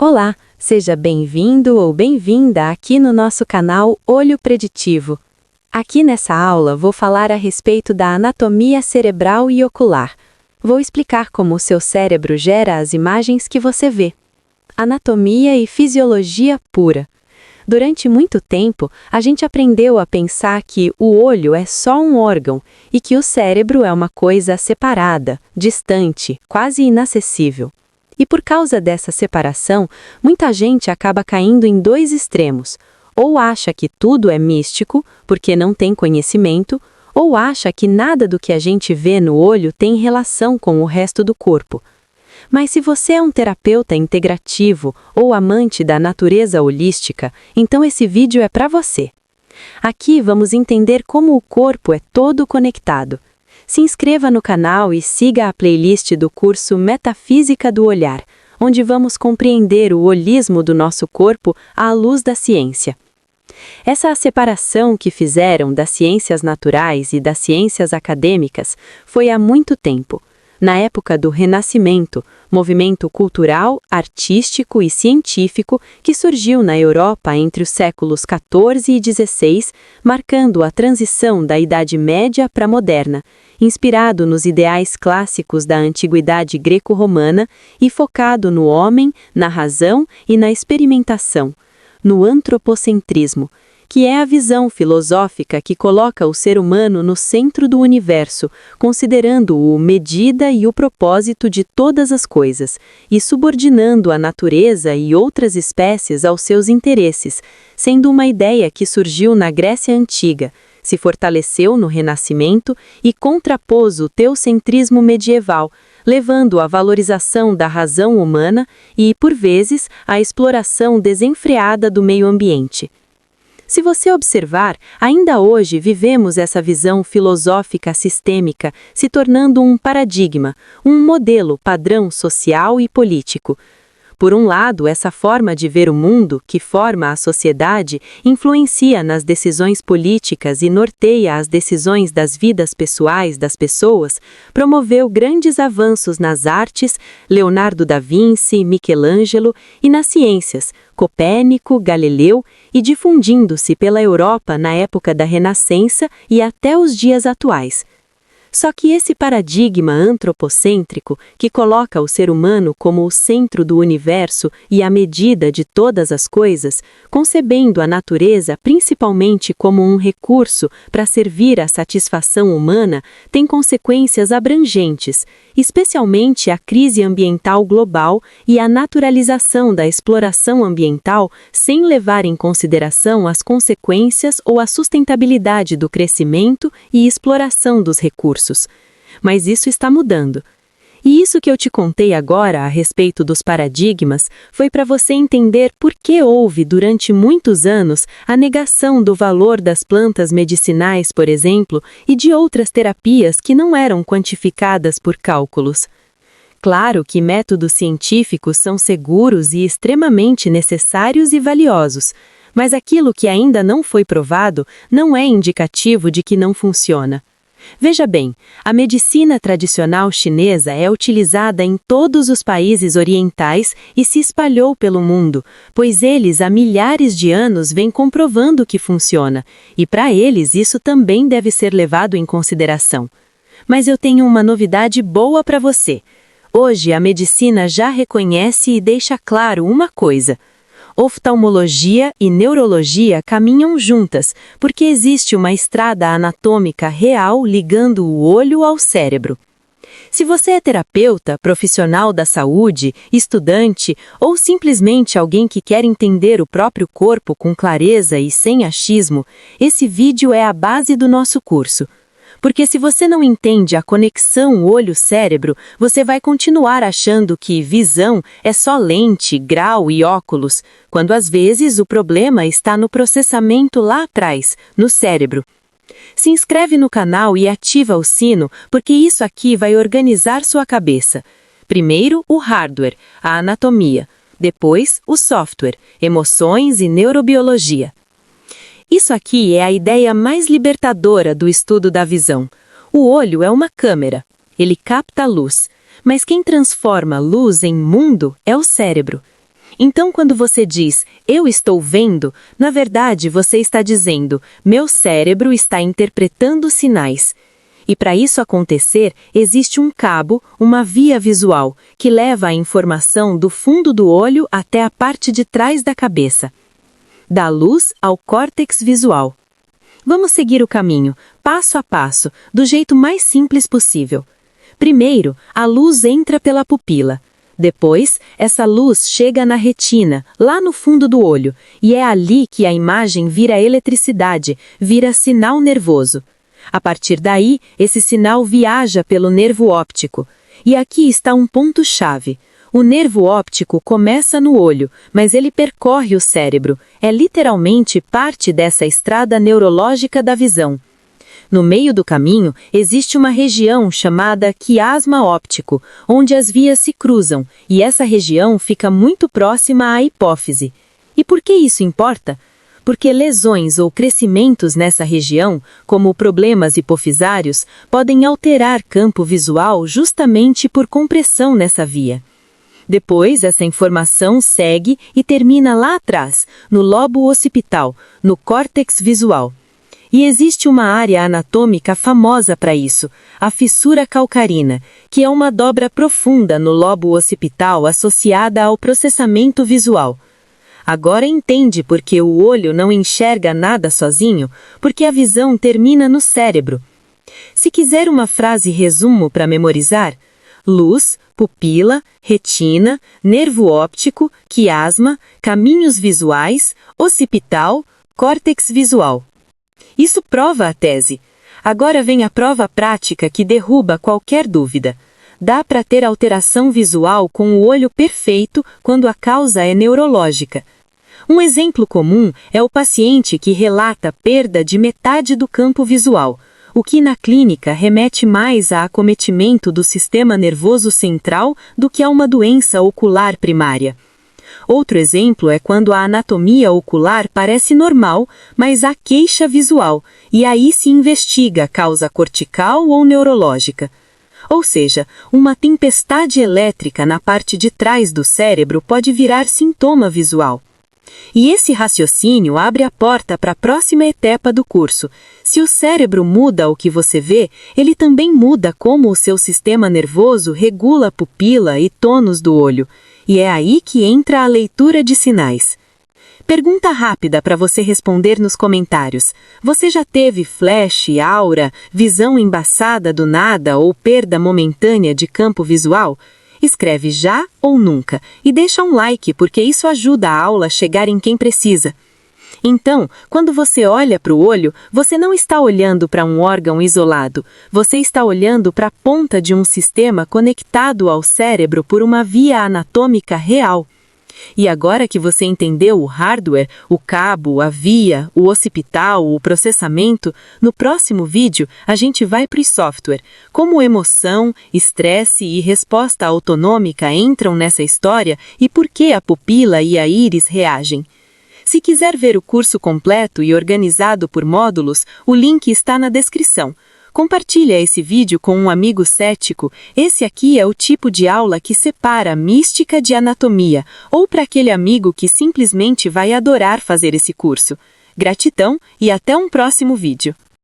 Olá, seja bem-vindo ou bem-vinda aqui no nosso canal Olho Preditivo. Aqui nessa aula vou falar a respeito da anatomia cerebral e ocular. Vou explicar como o seu cérebro gera as imagens que você vê. Anatomia e fisiologia pura. Durante muito tempo, a gente aprendeu a pensar que o olho é só um órgão e que o cérebro é uma coisa separada, distante, quase inacessível. E por causa dessa separação, muita gente acaba caindo em dois extremos. Ou acha que tudo é místico, porque não tem conhecimento, ou acha que nada do que a gente vê no olho tem relação com o resto do corpo. Mas se você é um terapeuta integrativo ou amante da natureza holística, então esse vídeo é para você. Aqui vamos entender como o corpo é todo conectado. Se inscreva no canal e siga a playlist do curso Metafísica do Olhar, onde vamos compreender o holismo do nosso corpo à luz da ciência. Essa separação que fizeram das ciências naturais e das ciências acadêmicas foi há muito tempo. Na época do Renascimento, movimento cultural, artístico e científico que surgiu na Europa entre os séculos XIV e XVI, marcando a transição da Idade Média para a Moderna, inspirado nos ideais clássicos da antiguidade greco-romana e focado no homem, na razão e na experimentação, no antropocentrismo, que é a visão filosófica que coloca o ser humano no centro do universo, considerando-o medida e o propósito de todas as coisas, e subordinando a natureza e outras espécies aos seus interesses, sendo uma ideia que surgiu na Grécia Antiga, se fortaleceu no Renascimento e contrapôs o teocentrismo medieval, levando à valorização da razão humana e, por vezes, à exploração desenfreada do meio ambiente. Se você observar, ainda hoje vivemos essa visão filosófica sistêmica se tornando um paradigma, um modelo padrão social e político. Por um lado, essa forma de ver o mundo, que forma a sociedade, influencia nas decisões políticas e norteia as decisões das vidas pessoais das pessoas, promoveu grandes avanços nas artes, Leonardo da Vinci, Michelangelo, e nas ciências, Copérnico, Galileu, e difundindo-se pela Europa na época da Renascença e até os dias atuais. Só que esse paradigma antropocêntrico, que coloca o ser humano como o centro do universo e a medida de todas as coisas, concebendo a natureza principalmente como um recurso para servir à satisfação humana, tem consequências abrangentes, especialmente a crise ambiental global e a naturalização da exploração ambiental sem levar em consideração as consequências ou a sustentabilidade do crescimento e exploração dos recursos. Mas isso está mudando. E isso que eu te contei agora a respeito dos paradigmas foi para você entender por que houve durante muitos anos a negação do valor das plantas medicinais, por exemplo, e de outras terapias que não eram quantificadas por cálculos. Claro que métodos científicos são seguros e extremamente necessários e valiosos, mas aquilo que ainda não foi provado não é indicativo de que não funciona. Veja bem, a medicina tradicional chinesa é utilizada em todos os países orientais e se espalhou pelo mundo, pois eles há milhares de anos vêm comprovando que funciona, e para eles isso também deve ser levado em consideração. Mas eu tenho uma novidade boa para você. Hoje a medicina já reconhece e deixa claro uma coisa: oftalmologia e neurologia caminham juntas, porque existe uma estrada anatômica real ligando o olho ao cérebro. Se você é terapeuta, profissional da saúde, estudante ou simplesmente alguém que quer entender o próprio corpo com clareza e sem achismo, esse vídeo é a base do nosso curso. Porque se você não entende a conexão olho-cérebro, você vai continuar achando que visão é só lente, grau e óculos, quando às vezes o problema está no processamento lá atrás, no cérebro. Se inscreve no canal e ativa o sino, porque isso aqui vai organizar sua cabeça. Primeiro, o hardware, a anatomia. Depois, o software, emoções e neurobiologia. Isso aqui é a ideia mais libertadora do estudo da visão. O olho é uma câmera. Ele capta a luz. Mas quem transforma luz em mundo é o cérebro. Então, quando você diz, eu estou vendo, na verdade você está dizendo, meu cérebro está interpretando sinais. E para isso acontecer, existe um cabo, uma via visual, que leva a informação do fundo do olho até a parte de trás da cabeça. Da luz ao córtex visual. Vamos seguir o caminho, passo a passo, do jeito mais simples possível. Primeiro, a luz entra pela pupila. Depois, essa luz chega na retina, lá no fundo do olho, e é ali que a imagem vira eletricidade, vira sinal nervoso. A partir daí, esse sinal viaja pelo nervo óptico. E aqui está um ponto-chave. O nervo óptico começa no olho, mas ele percorre o cérebro. É literalmente parte dessa estrada neurológica da visão. No meio do caminho, existe uma região chamada quiasma óptico, onde as vias se cruzam, e essa região fica muito próxima à hipófise. E por que isso importa? Porque lesões ou crescimentos nessa região, como problemas hipofisários, podem alterar campo visual justamente por compressão nessa via. Depois, essa informação segue e termina lá atrás, no lobo occipital, no córtex visual. E existe uma área anatômica famosa para isso, a fissura calcarina, que é uma dobra profunda no lobo occipital associada ao processamento visual. Agora entende por que o olho não enxerga nada sozinho, porque a visão termina no cérebro. Se quiser uma frase resumo para memorizar, luz, pupila, retina, nervo óptico, quiasma, caminhos visuais, occipital, córtex visual. Isso prova a tese. Agora vem a prova prática que derruba qualquer dúvida. Dá para ter alteração visual com o olho perfeito quando a causa é neurológica. Um exemplo comum é o paciente que relata perda de metade do campo visual, o que na clínica remete mais a acometimento do sistema nervoso central do que a uma doença ocular primária. Outro exemplo é quando a anatomia ocular parece normal, mas há queixa visual, e aí se investiga a causa cortical ou neurológica. Ou seja, uma tempestade elétrica na parte de trás do cérebro pode virar sintoma visual. E esse raciocínio abre a porta para a próxima etapa do curso. Se o cérebro muda o que você vê, ele também muda como o seu sistema nervoso regula a pupila e tônus do olho. E é aí que entra a leitura de sinais. Pergunta rápida para você responder nos comentários. Você já teve flash, aura, visão embaçada do nada ou perda momentânea de campo visual? Escreve já ou nunca e deixa um like porque isso ajuda a aula a chegar em quem precisa. Então, quando você olha para o olho, você não está olhando para um órgão isolado, você está olhando para a ponta de um sistema conectado ao cérebro por uma via anatômica real. E agora que você entendeu o hardware, o cabo, a via, o occipital, o processamento, no próximo vídeo a gente vai para o software, como emoção, estresse e resposta autonômica entram nessa história e por que a pupila e a íris reagem. Se quiser ver o curso completo e organizado por módulos, o link está na descrição. Compartilha esse vídeo com um amigo cético. Esse aqui é o tipo de aula que separa mística de anatomia, ou para aquele amigo que simplesmente vai adorar fazer esse curso. Gratidão e até um próximo vídeo.